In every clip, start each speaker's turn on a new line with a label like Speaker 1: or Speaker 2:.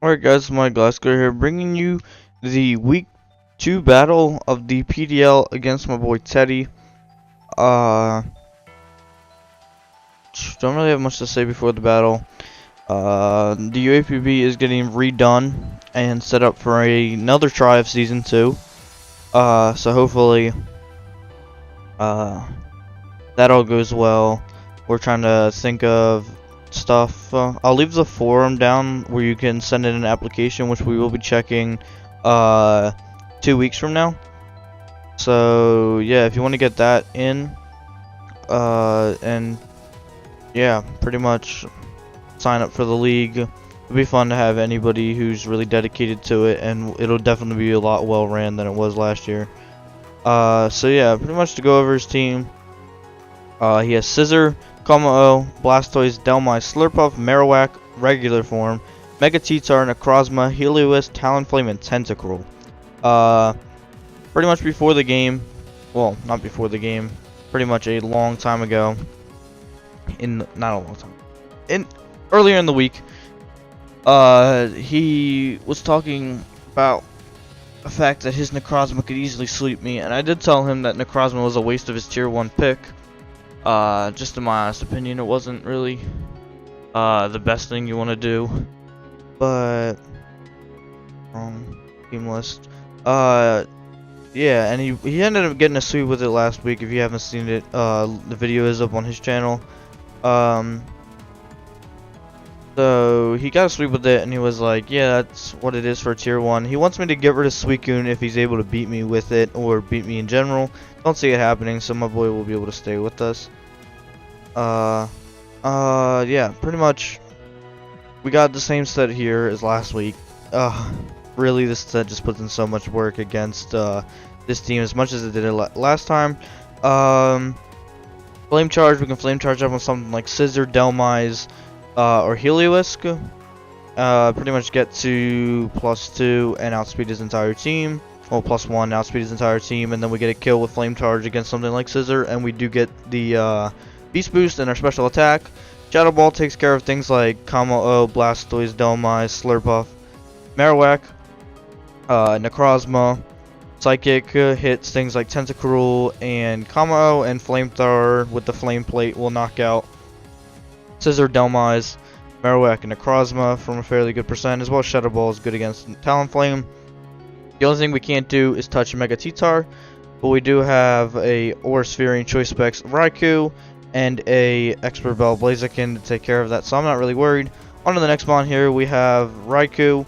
Speaker 1: Alright guys, my Gliscor here, bringing you the week 2 battle of the PDL against my boy Teddy. Don't really have much to say before the battle. The UAPB is getting redone and set up for another try of Season 2. So hopefully, that all goes well. We're trying to think of stuff. I'll leave the forum down where you can send in an application, which we will be checking 2 weeks from now. So yeah, if you want to get that in, and yeah, pretty much sign up for the league. It'll be fun to have anybody who's really dedicated to it, and it'll definitely be a lot well ran than it was last year. So yeah, pretty much to go over his team. He has Scissor, Como, Blastoise, Delmi, Slurpuff, Marowak, regular form, Mega T-Tar, Necrozma, Helios, Talonflame, and Tentacruel. Pretty much before the game, well, not before the game, pretty much a long time ago, not a long time, earlier in the week, he was talking about the fact that his Necrozma could easily sweep me, and I did tell him that Necrozma was a waste of his tier 1 pick. Just in my honest opinion, it wasn't really the best thing you want to do, but team list. Yeah, and he ended up getting a sweep with it last week. If you haven't seen it, the video is up on his channel. So he got a sweep with it, and he was like, yeah, that's what it is for tier 1. He wants me to get rid of Suicune if he's able to beat me with it, or beat me in general. Don't see it happening, so my boy will be able to stay with us. Yeah, pretty much we got the same set here as last week. Really, this set just puts in so much work against this team, as much as it did it last time. Flame Charge, we can Flame Charge up on something like Scissor, Delmise, or Heliolisk. Pretty much get to +2 and outspeed his entire team. Well, +1, outspeed his entire team, and then we get a kill with Flame Charge against something like Scissor, and we do get the Beast Boost in our special attack. Shadow Ball takes care of things like Como, Blastoise, Delmise, Slurpuff, Marowak, Necrozma. Psychic hits things like Tentacruel and Como, and Flamethrower with the Flame Plate will knock out Scissor, Delmise, Marowak, and Necrozma from a fairly good percent, as well as Shadow Ball is good against Talonflame. The only thing we can't do is touch Mega T-Tar, but we do have a Aura Sphere and Choice Specs Raikou and a Expert Bell Blaziken to take care of that, so I'm not really worried. On to the next spawn here, we have Raikou,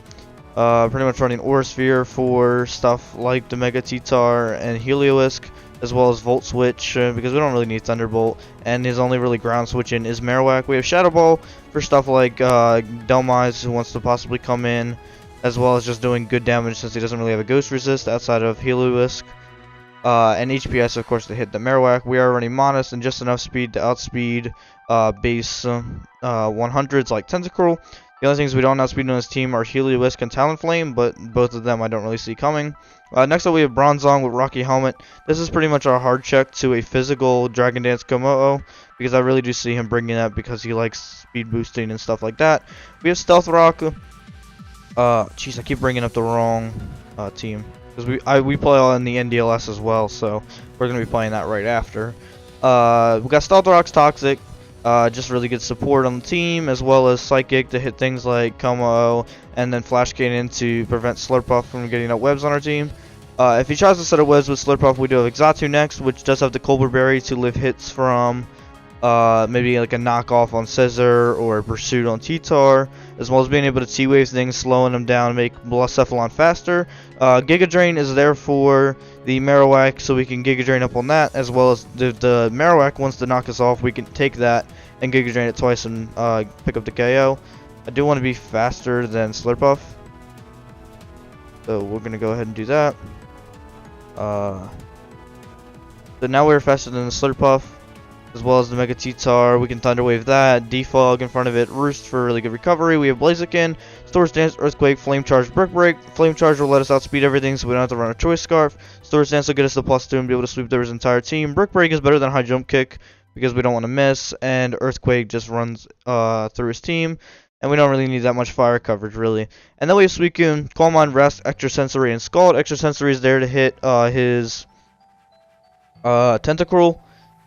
Speaker 1: pretty much running Aura Sphere for stuff like the Mega T-Tar and Heliolisk, as well as Volt Switch, because we don't really need Thunderbolt, and his only really ground switching is Marowak. We have Shadow Ball for stuff like Delmise, who wants to possibly come in, as well as just doing good damage since he doesn't really have a Ghost Resist outside of Heliolisk. And HPS, of course, to hit the Marowak. We are running Modest and just enough speed to outspeed base 100s like Tentacruel. The only things we don't outspeed on his team are Heliolisk and Talonflame, but both of them I don't really see coming. Next up we have Bronzong with Rocky Helmet. This is pretty much our hard check to a physical Dragon Dance Komodo, because I really do see him bringing that because he likes speed boosting and stuff like that. We have Stealth Rock. Jeez, I keep bringing up the wrong team, because we play all in the NDLS as well, so we're going to be playing that right after. We got Stealth Rock's Toxic. Just really good support on the team, as well as Psychic to hit things like Como, and then Flash Cannon to prevent Slurpuff from getting up webs on our team. If he tries to set up webs with Slurpuff, we do have Exatu next, which does have the Colbur Berry to live hits from maybe like a knockoff on Scissor or a pursuit on T-Tar, as well as being able to T-Wave things, slowing them down, make Blacephalon faster. Giga Drain is there for the Marowak, so we can Giga Drain up on that, as well as the Marowak wants to knock us off, we can take that and Giga Drain it twice and pick up the KO. I do want to be faster than Slurpuff, so we're going to go ahead and do that. So now we're faster than the Slurpuff, as well as the Mega T-Tar. We can Thunder Wave that, Defog in front of it, Roost for really good recovery. We have Blaziken, Storage Dance, Earthquake, Flame Charge, Brick Break. Flame Charge will let us outspeed everything, so we don't have to run a Choice Scarf. Storage Dance will get us the +2 and be able to sweep their entire team. Brick Break is better than High Jump Kick because we don't want to miss, and Earthquake just runs through his team. and we don't really need that much fire coverage, really. And then we have Suicune, Calm Mind, Rest, Extrasensory, and Scald. Extrasensory is there to hit his Tentacruel,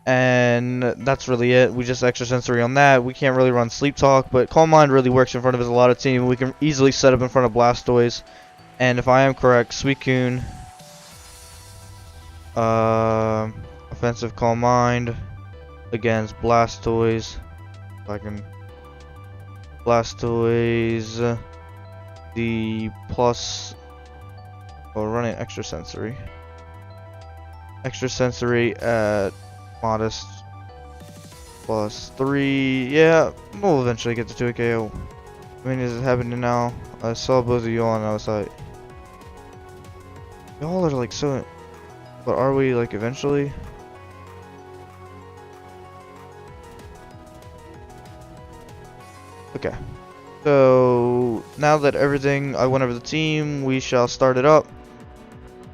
Speaker 1: and that's really it. We just Extrasensory on that. We can't really run Sleep Talk, but Calm Mind really works in front of his a lot of team. We can easily set up in front of Blastoise. And if I am correct, Suicune, offensive Calm Mind against Blastoise. If I can, Blastoise, the plus, oh, running Extrasensory. Extrasensory at modest +3. Yeah, we'll eventually get to 2 KO. I mean, is it happening now? I saw both of you on outside. Y'all are like so, but are we like eventually? Okay. So now that everything, I went over the team, we shall start it up.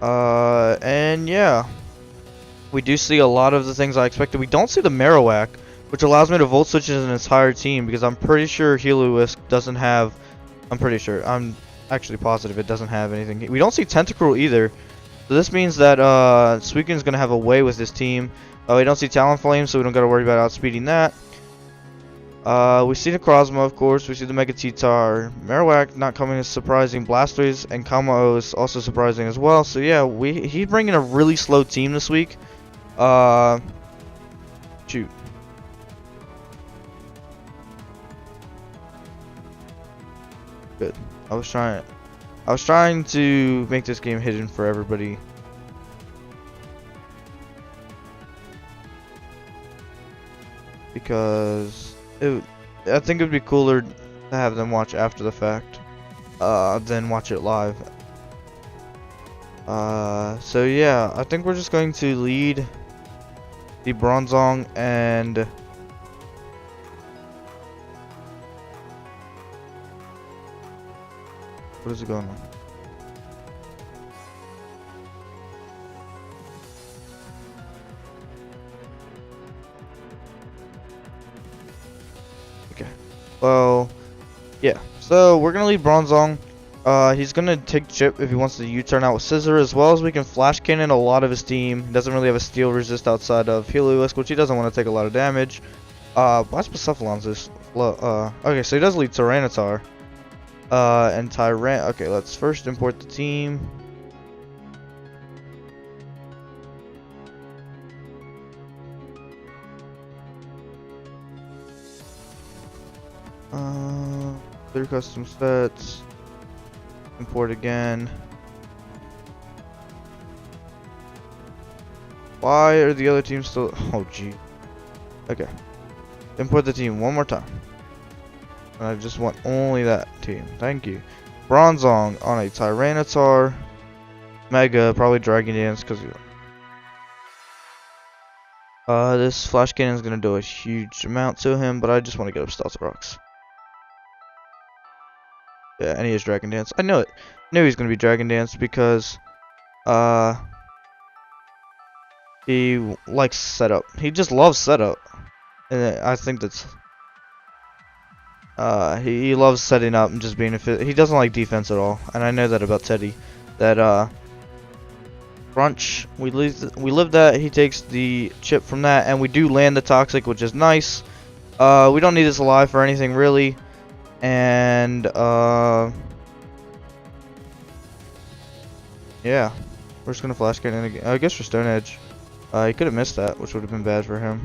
Speaker 1: And yeah. We do see a lot of the things I expected. We don't see the Marowak, which allows me to volt switch an entire team because I'm pretty sure Heliolisk doesn't have. I'm pretty sure. I'm actually positive it doesn't have anything. We don't see Tentacruel either, so this means that Suicune's gonna have a way with this team. We don't see Talonflame, so we don't gotta worry about outspeeding that. We see the Necrozma, of course. We see the Mega T-Tar. Marowak not coming as surprising. Blastoise and Kamao is also surprising as well. So yeah, he's bringing a really slow team this week. Shoot. Good. I was trying to make this game hidden for everybody. Because I think it would be cooler to have them watch after the fact, than watch it live. So yeah, I think we're just going to lead the Bronzong and what is it going on? Okay. Well, yeah. So we're gonna lead Bronzong. He's gonna take Chip if he wants to U-turn out with Scissor, as well as we can Flash Cannon a lot of his team. He doesn't really have a Steel Resist outside of Heliolisk, which he doesn't want to take a lot of damage. Blastocephalon's is low. Okay, so he does lead Tyranitar. And Tyran. Okay, let's first import the team. Clear custom stats. Import again. Why are the other teams still? Oh, gee. Okay. Import the team one more time. And I just want only that team. Thank you. Bronzong on a Tyranitar. Mega, probably Dragon Dance because this Flash Cannon is gonna do a huge amount to him, but I just want to get up Stealth Rocks. Yeah, and he has Dragon Dance. I know it. Knew he's gonna be Dragon Dance because he likes setup. He just loves setup, and I think that's he loves setting up and just being he doesn't like defense at all, and I know that about Teddi. That Crunch, we live that. He takes the chip from that, and we do land the Toxic, which is nice. We don't need this alive for anything really. And yeah, we're just gonna Flash Cannon again. I guess for Stone Edge. He could have missed that, which would have been bad for him.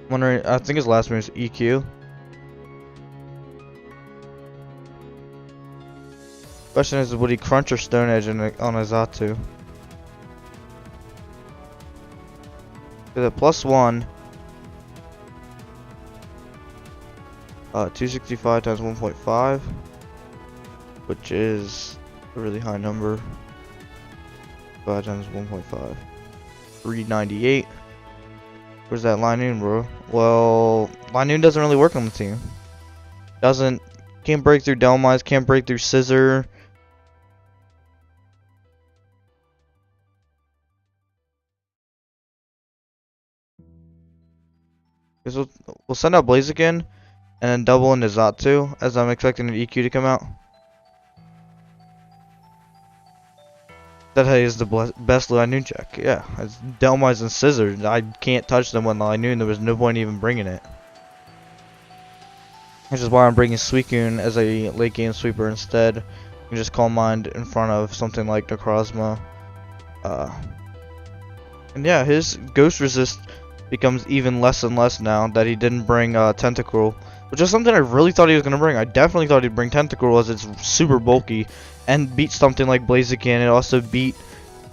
Speaker 1: Wondering. I think his last move is EQ. Question is, would he Crunch or Stone Edge on a Xatu? The +1, 265 times 1.5, which is a really high number. 5 times 1.5, 398. Where's that Linoon, bro? Well, Linoon doesn't really work on the team. Can't break through Delmize, can't break through Scissor. Because we'll send out Blaziken and then double into Zatu, as I'm expecting an EQ to come out. That is the best Linoon check. Yeah, it's Delmize and Scissors. I can't touch them with Linoon. There was no point even bringing it. Which is why I'm bringing Suicune as a late game sweeper instead. You can just Calm Mind in front of something like Necrozma. And yeah, his Ghost Resist becomes even less and less now that he didn't bring Tentacruel, which is something I really thought he was going to bring. I definitely thought he'd bring Tentacruel as it's super bulky and beat something like Blaziken. It also beat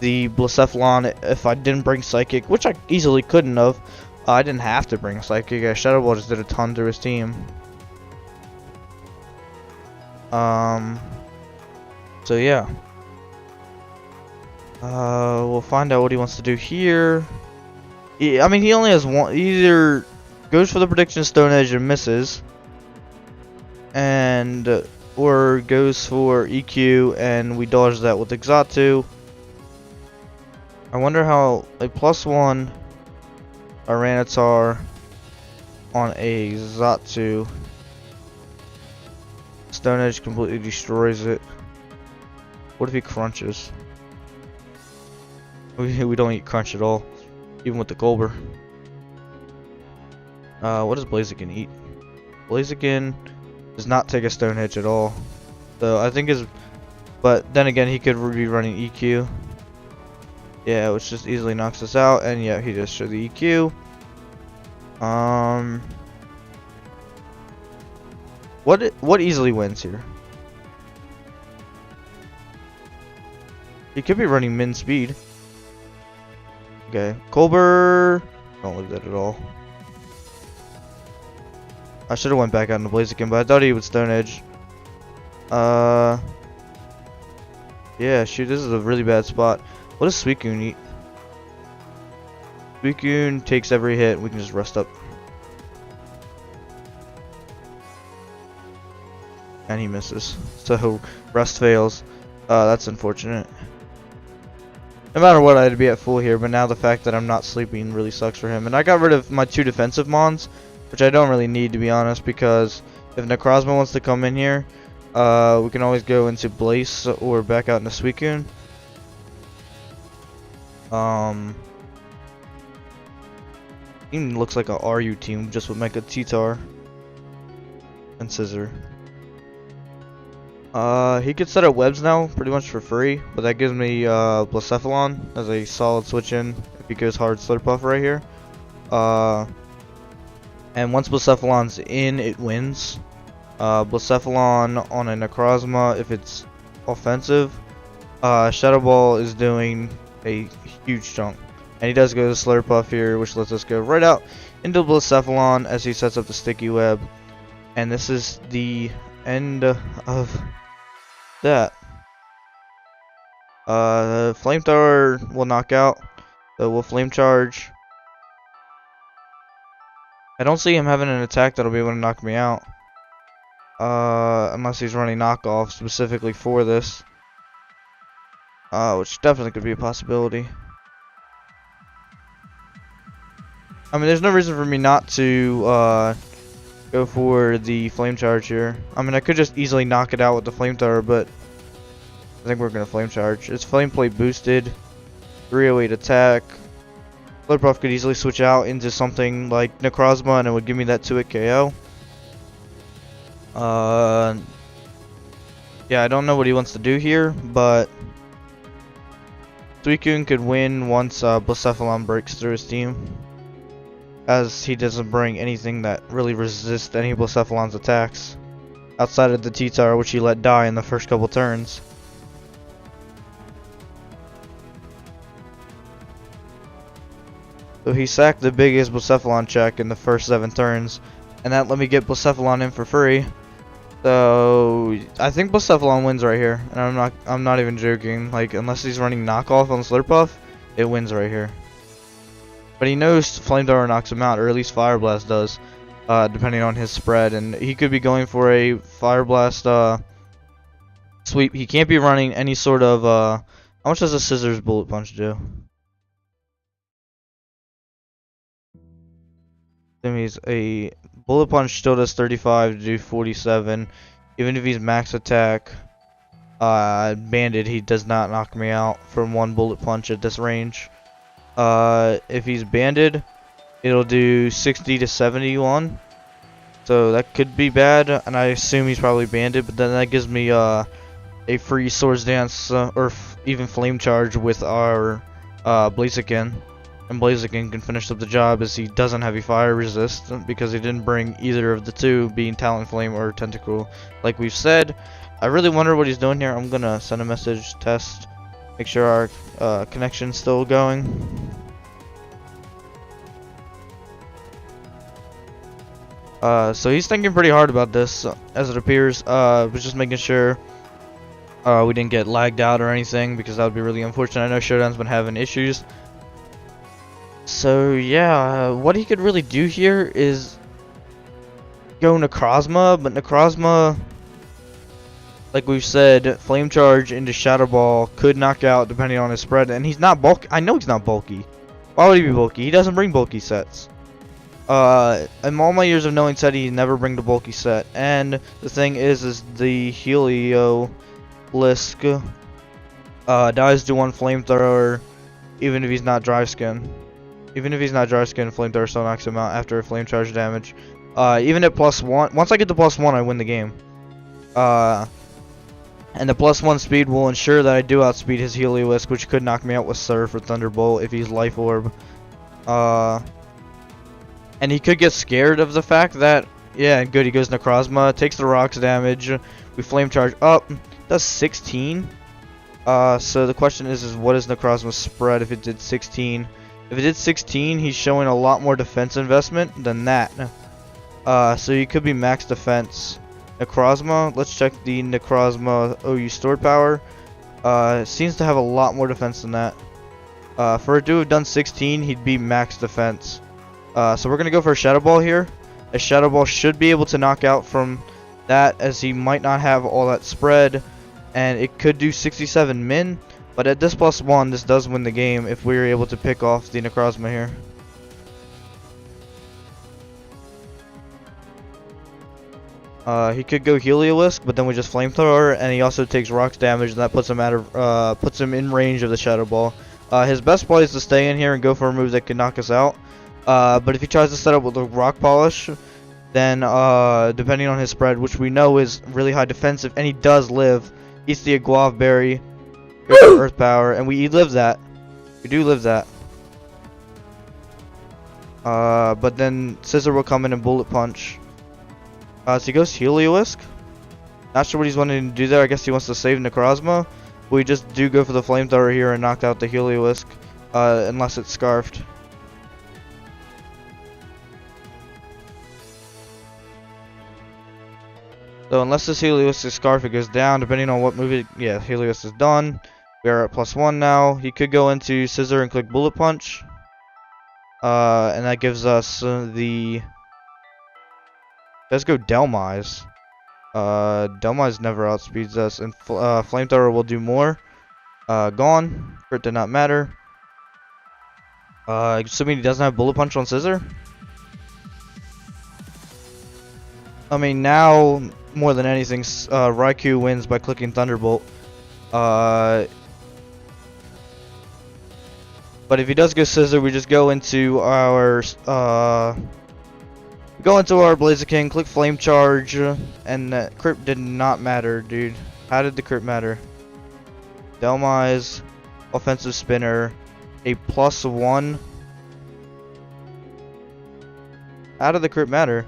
Speaker 1: the Blacephalon if I didn't bring Psychic, which I easily couldn't have. I didn't have to bring Psychic. Shadow Ball just did a ton to his team. So yeah. We'll find out what he wants to do here. I mean, he only has one. He either goes for the prediction Stone Edge and misses, and or goes for EQ and we dodge that with Xatu. I wonder how a +1 Tyranitar on a Xatu. Stone Edge completely destroys it. What if he crunches? We don't eat crunch at all, even with the Golber. What does Blaziken eat? Blaziken does not take a Stone Edge at all. So I think but then again he could be running EQ. Yeah, which just easily knocks us out, and yeah, he just showed the EQ. What easily wins here? He could be running min speed. Okay, Golber. Don't like that at all. I should have went back out into Blaziken, but I thought he would Stone Edge. Yeah, shoot, this is a really bad spot. What does Suicune eat? Suicune takes every hit. We can just rest up. And he misses. So, rest fails. That's unfortunate. No matter what, I'd be at full here, but now the fact that I'm not sleeping really sucks for him. And I got rid of my 2 defensive Mons, which I don't really need, to be honest, because if Necrozma wants to come in here, we can always go into Blaze or back out into Suicune. Even looks like a RU team just with Mega Titar and Scissor. He could set up webs now pretty much for free, but that gives me Blacephalon as a solid switch in if he goes hard Slurpuff right here. And once Blacephalon's in, it wins. Blacephalon on a Necrozma if it's offensive. Shadow Ball is doing a huge chunk. And he does go to Slurpuff here, which lets us go right out into Blacephalon as he sets up the Sticky Web. And this is the end of that. Flamethrower will knock out, so we'll Flame Charge. I don't see him having an attack that'll be able to knock me out. Unless he's running knockoff specifically for this. Which definitely could be a possibility. I mean, there's no reason for me not to go for the Flame Charge here. I mean, I could just easily knock it out with the Flamethrower, but I think we're going to Flame Charge. It's Flame Plate boosted. 308 attack. Slurpuff could easily switch out into something like Necrozma and it would give me that 2-hit KO. Yeah, I don't know what he wants to do here, but Suicune could win once Blacephalon breaks through his team, as he doesn't bring anything that really resists any Blacephalon's attacks outside of the T-Tar, which he let die in the first couple turns. So he sacked the biggest Blacephalon check in the first 7 turns, and that let me get Blacephalon in for free. So I think Blacephalon wins right here, and I'm not even joking. Like, unless he's running knockoff on Slurpuff, it wins right here. But he knows Flamethrower knocks him out, or at least Fire Blast does, depending on his spread. And he could be going for a Fire Blast sweep. He can't be running any sort of how much does a Scissors Bullet Punch do? Then he's a bullet punch still does 35 to do 47. Even if he's max attack, banded, he does not knock me out from one bullet punch at this range. If he's banded, it'll do 60 to 71. So that could be bad, and I assume he's probably banded. But then that gives me a free swords dance or even flame charge with our Blaziken. And Blaziken can finish up the job as he doesn't have a fire resist because he didn't bring either of the two, being Talonflame or Tentacle. Like we've said, I really wonder what he's doing here. I'm gonna send a message, test, make sure our connection's still going. So he's thinking pretty hard about this, as it appears. Was just making sure we didn't get lagged out or anything, because that would be really unfortunate. I know Showdown's been having issues. So yeah, what he could really do here is go Necrozma, but Necrozma, like we've said, Flame Charge into Shadow Ball could knock out depending on his spread, and he's not bulky. I know he's not bulky. Why would he be bulky? He doesn't bring bulky sets. In all my years of knowing Teddi, he never bring the bulky set, and the thing is the York Gliscors dies to one flamethrower, even if he's not dry skin. Even if he's not dry skin, flamethrower still knocks him out after a flame charge damage. Even at +1, once I get to +1, I win the game. And the +1 speed will ensure that I do outspeed his Heliolisk, which could knock me out with Surf or Thunderbolt if he's Life Orb. And he could get scared of the fact that, yeah, good, he goes Necrozma, takes the rocks damage, we flame charge up, does 16. So the question is what is Necrozma's spread if it did 16? If it did 16, he's showing a lot more defense investment than that. So he could be max defense. Necrozma, let's check the Necrozma OU stored power. Seems to have a lot more defense than that. For it to have done 16, he'd be max defense. So we're going to go for a Shadow Ball here. A Shadow Ball should be able to knock out from that, as he might not have all that spread. And it could do 67 min. But at this +1, this does win the game if we were able to pick off the Necrozma here. He could go Heliolisk, but then we just Flamethrower, and he also takes rocks damage, and that puts him in range of the Shadow Ball. His best play is to stay in here and go for a move that can knock us out. But if he tries to set up with a Rock Polish, then depending on his spread, which we know is really high defensive, and he does live, eats the Aguav Berry, goes for Earth Power, and we live that. We do live that. But then Scissor will come in and Bullet Punch. So he goes Heliolisk. Not sure what he's wanting to do there. I guess he wants to save Necrozma. But we just do go for the Flamethrower here and knock out the Heliolisk, unless it's Scarfed. So unless this Heliolisk is Scarfed, it goes down, depending on what move it... Yeah, Heliolisk is done. We are at +1 now. He could go into Scissor and click Bullet Punch. And that gives us the... Let's go Delmise. Delmise never outspeeds us, and Flamethrower will do more. Gone. Crit did not matter. Assuming he doesn't have Bullet Punch on Scissor. I mean, now more than anything, Raikou wins by clicking Thunderbolt. But if he does go Scissor, we just go into our Blaziken, click Flame Charge, and that crit did not matter, dude. How did the crit matter? Delmise, offensive spinner, a +1. How did the crit matter?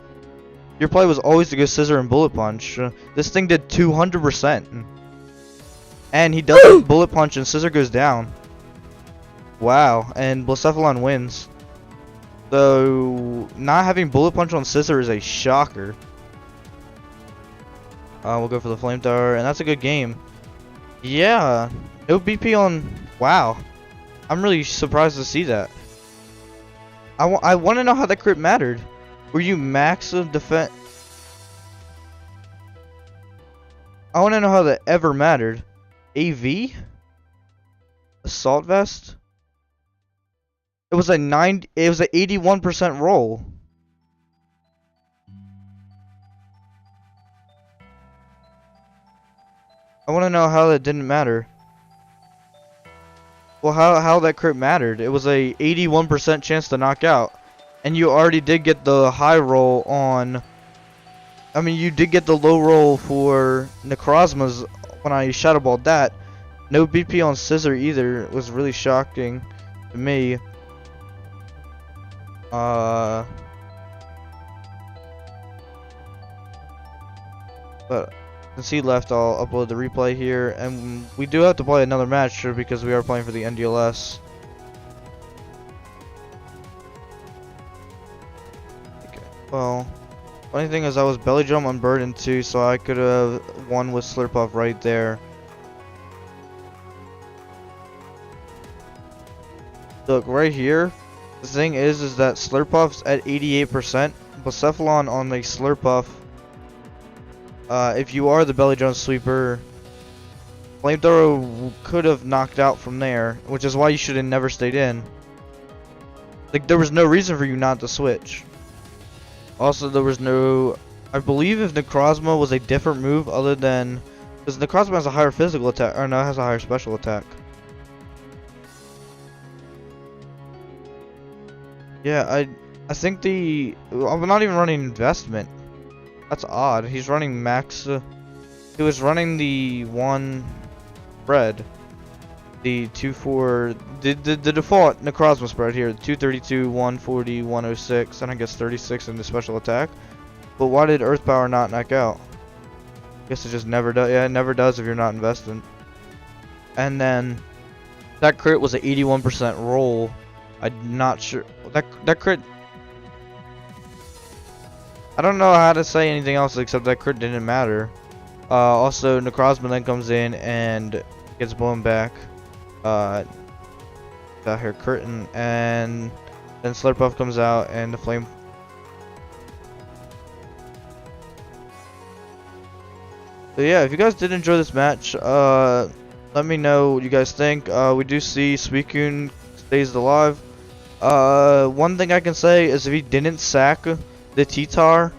Speaker 1: Your play was always to go Scissor and Bullet Punch. This thing did 200%. And he doesn't Bullet Punch and Scissor goes down. Wow, and Blacephalon wins. So, not having Bullet Punch on Scissor is a shocker. We'll go for the Flamethrower, and that's a good game. Yeah, no BP on... Wow. I'm really surprised to see that. I want to know how that crit mattered. Were you max of defense? I want to know how that ever mattered. AV? Assault Vest? It was a 81% roll. I want to know how that didn't matter. Well, how that crit mattered. It was a 81% chance to knock out. And you already did get the high roll on... I mean, you did get the low roll for Necrozma's when I shadow balled that. No BP on Scissor either. It was really shocking to me. But since he left, I'll upload the replay here, and we do have to play another match here because we are playing for the NDLS. Okay. Well, funny thing is I was belly drum unburdened too, so I could have won with Slurp Off right there. Look, right here, the thing is that Slurp Off's at 88%, Blacephalon on the Slurp Off. If you are the belly drum sweeper, Flamethrower could have knocked out from there, which is why you should have never stayed in. Like, there was no reason for you not to switch. Also, there was no... I believe if Necrozma was a different move other than... Because Necrozma has a higher physical attack, or no, it has a higher special attack. Yeah, I think the... I'm not even running investment. That's odd. He's running max. He was running the one spread. The 2-4. The default Necrozma spread here. 232, 140, 106, and I guess 36 in the special attack. But why did Earth Power not knock out? I guess it just never does. Yeah, it never does if you're not investing. And then that crit was an 81% roll. I'm not sure. That crit. I don't know how to say anything else except that crit didn't matter. Also, Necrozma then comes in and gets blown back. Got her curtain, and then Slurp Off comes out and the flame. So yeah, if you guys did enjoy this match, let me know what you guys think. We do see Suicune stays alive. One thing I can say is if he didn't sack the T-Tar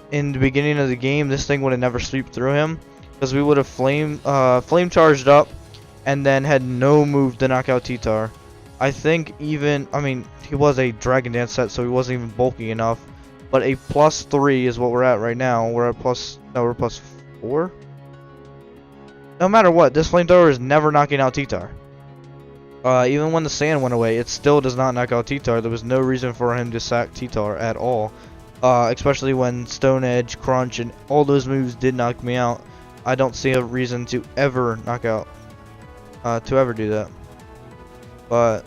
Speaker 1: in the beginning of the game, this thing would have never swept through him, because we would have flame charged up and then had no move to knock out T-Tar. I think even, I mean, he was a Dragon Dance set, so he wasn't even bulky enough, but a +3 is what we're at right now. We're at we're +4. No matter what, this flamethrower is never knocking out T-Tar. Even when the sand went away, it still does not knock out T-Tar. There was no reason for him to sack T-Tar at all. Especially when Stone Edge, Crunch, and all those moves did knock me out. I don't see a reason to ever knock out, to ever do that. But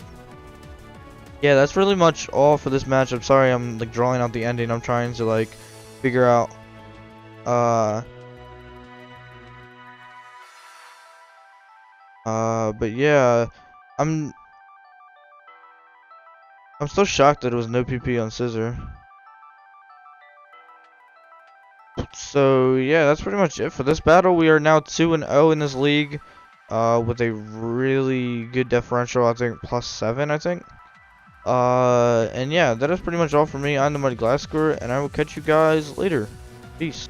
Speaker 1: yeah, that's really much all for this match. I'm sorry I'm like drawing out the ending. I'm trying to like figure out but yeah, I'm still shocked that there was no PP on Scissor. So yeah, that's pretty much it for this battle. We are now 2-0 in this league, with a really good differential. I think +7. I think. And yeah, that is pretty much all for me. I'm the York Gliscors, and I will catch you guys later. Peace.